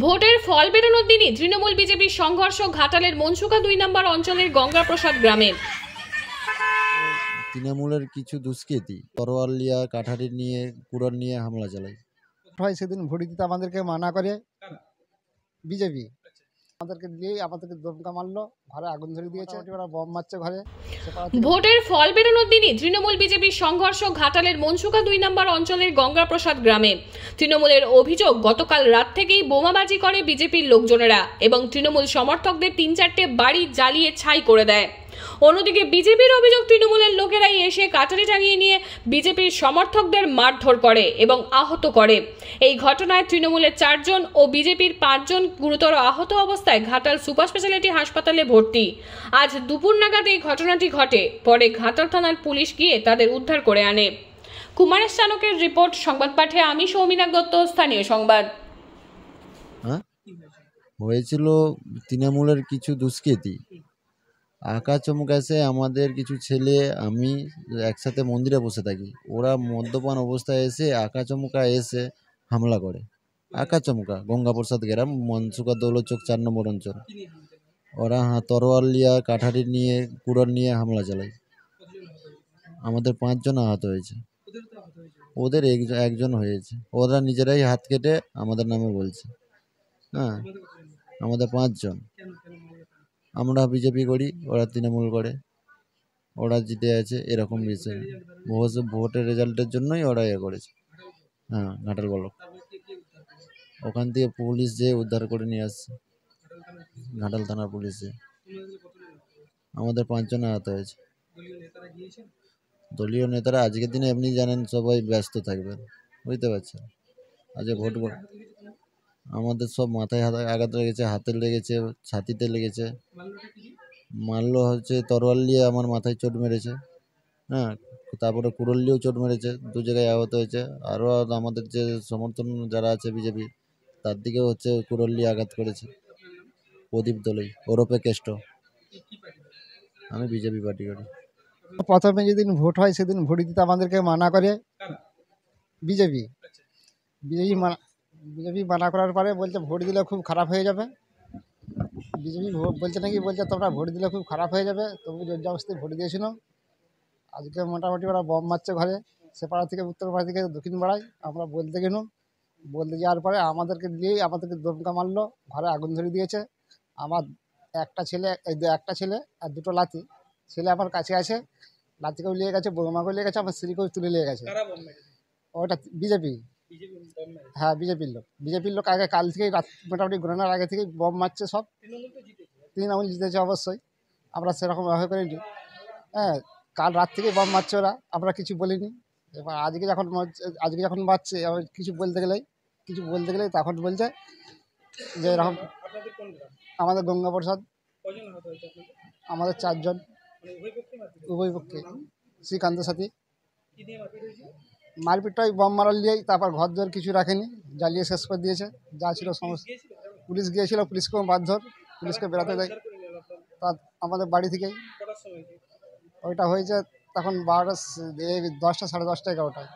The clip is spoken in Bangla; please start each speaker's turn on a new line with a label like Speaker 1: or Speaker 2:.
Speaker 1: ভোটের ফল বেরোনোর দিনই তৃণমূল বিজেপির সংঘর্ষ ঘাটালের মনসুকা 2 নম্বর অঞ্চলের গঙ্গাপ্রসাদ গ্রামে।
Speaker 2: তৃণমূলের কিছু দুষ্কৃতী তরোয়াল নিয়ে কাঠারি নিয়ে কুড়াল নিয়ে হামলা চালায়।
Speaker 3: সেদিন ভোট দিতে আমাদেরকে মানা করে বিজেপি, আমাদেরকে দমকা মারলো, ঘরে আগুন ধরে দিয়েছে, ওরা বম মারছে ঘরে।
Speaker 1: ভোটের ফল বেরোনোর দিনই তৃণমূল বিজেপির সংঘর্ষ ঘাটালের মনসুকা 2 নম্বর অঞ্চলের গঙ্গাপ্রসাদ গ্রামে। তৃণমূলের অভিযোগ, গতকাল রাত থেকেই বোমাবাজি করে বিজেপির লোকজনেরা এবং তৃণমূল সমর্থকদের 3-4টে বাড়ি জ্বালিয়ে ছাই করে দেয়। অন্যদিকে বিজেপির অভিযোগ, তৃণমূলের লোকেরাই এসে কাটারি টাঙিয়ে নিয়ে বিজেপির সমর্থকদের মারধর করে এবং আহত করে। এই ঘটনায় তৃণমূলের 4 জন ও বিজেপির 5 জন গুরুতর আহত অবস্থায় ঘাটাল সুপার স্পেশালিটি হাসপাতালে ভর্তি। আজ দুপুর নাগাদ এই ঘটনাটি ঘটে। পরে ঘাটাল থানার পুলিশ গিয়ে তাদের উদ্ধার করে আনে। কুমারেশ চানকের রিপোর্ট, সংবাদ পাঠে আমি সৌমিনাক দত্ত, স্থানীয় সংবাদ।
Speaker 2: হয়েছিল তৃণমূলের কিছু দুষ্কৃতী আঁকাচমক এসে আমাদের কিছু ছেলে, আমি একসাথে মন্দিরে বসে থাকি, ওরা মদ্যপান অবস্থায় এসে আঁকাচমকা এসে হামলা করে। আঁকাচমকা গঙ্গাপ্রসাদ গ্রাম, মনসুকা দৌলতচক 4 নম্বর অঞ্চল। ওরা তরোয়াল নিয়ে কাঠারি নিয়ে কুড়াল নিয়ে হামলা চালায়। আমাদের 5 জন আহত হয়েছে, ওদের একজন হয়েছে। ওরা নিজেরাই হাত কেটে আমাদের নামে বলছে। হ্যাঁ, আমাদের 5 জন। আমরা বিজেপি করি, ওরা তৃণমূল করে, ওরা জিতে আছে, এরকম বিষয়। ভোটের রেজাল্টের জন্যই ওরা করেছে। হ্যাঁ, ঘাটাল ব্লক। ওখান থেকে পুলিশ যে উদ্ধার করে নিয়ে আসছে, ঘাটাল থানার পুলিশ যে। আমাদের 5 জন আহত হয়েছে। দলীয় নেতারা আজকের দিনে এমনি জানেন সবাই ব্যস্ত থাকবে, বুঝতে পারছেন। আজকে ভোট আমাদের সব মাথায় আঘাত লেগেছে, হাতে লেগেছে, ছাতিতে লেগেছে। মারলো হচ্ছে তরোয়াল দিয়ে, আমার মাথায় চোট মেরেছে। হ্যাঁ, তারপরে কুড়াল দিয়েও চোট মেরেছে, 2 জায়গায় আহত হয়েছে। আরও আমাদের যে সমর্থন যারা আছে বিজেপি, তার দিকেও হচ্ছে কুড়াল দিয়ে আঘাত করেছে। প্রদীপ দলই ওরফে কেষ্ট। আমি বিজেপি পার্টি করি।
Speaker 3: প্রথমে যেদিন ভোট হয় সেদিন ভোট দিতে আমাদেরকে মানা করে বিজেপি। বিজেপি মানা করার পরে বলছে ভোট দিলে খুব খারাপ হয়ে যাবে। বিজেপি বলছে তোমরা ভোট দিলে খুব খারাপ হয়ে যাবে, তবু জোর জবরদস্তি ভোট দিয়েছিল। আজকে মোটামুটি ওরা বম মারছে ঘরে, সে পাড়া থেকে উত্তর পাড়া থেকে দক্ষিণ পাড়ায়। আমরা বলতে যাওয়ার পরে আমাদেরকে দমকা মারলো, ঘরে আগুন ধরে দিয়েছে। আমার একটা ছেলে আর 2টো লাতি। ছেলে আমার কাছে আছে, লাতিকেও নিয়ে গেছে, বোমাকেও নিয়ে গেছে, আমার স্ত্রীকেও তুলে নিয়ে গেছে। ওটা বিজেপি। হ্যাঁ, বিজেপির লোক আগে কাল থেকেই মোটামুটি গণনার আগে থেকেই বম মারছে সব। তৃণমূল জিতেছে অবশ্যই, আমরা সেরকম ব্যবহার করিনি। হ্যাঁ, কাল রাত থেকেই বম মারছে ওরা, আমরা কিছু বলিনি। এবার আজকে যখন মারছে, কিছু বলতে গেলেই তখন বলছে যে এরকম। আমাদের গঙ্গাপ্রসাদ, আমাদের 4 জন, উভয় পক্ষে। শ্রীকান্ত সাথী। মারপিটটা ওই বম মারার লিয়েই, তারপর ঘর দর কিছু রাখেনি, জ্বালিয়ে শেষ করে দিয়েছে যা ছিল সমস্ত। পুলিশ গিয়েছিল, পুলিশকেও মারধর, পুলিশকে বেড়াতে দেয়। তা আমাদের বাড়ি থেকেই ওইটা হয়েছে তখন 10টা, সাড়ে 10টা, 11টায়।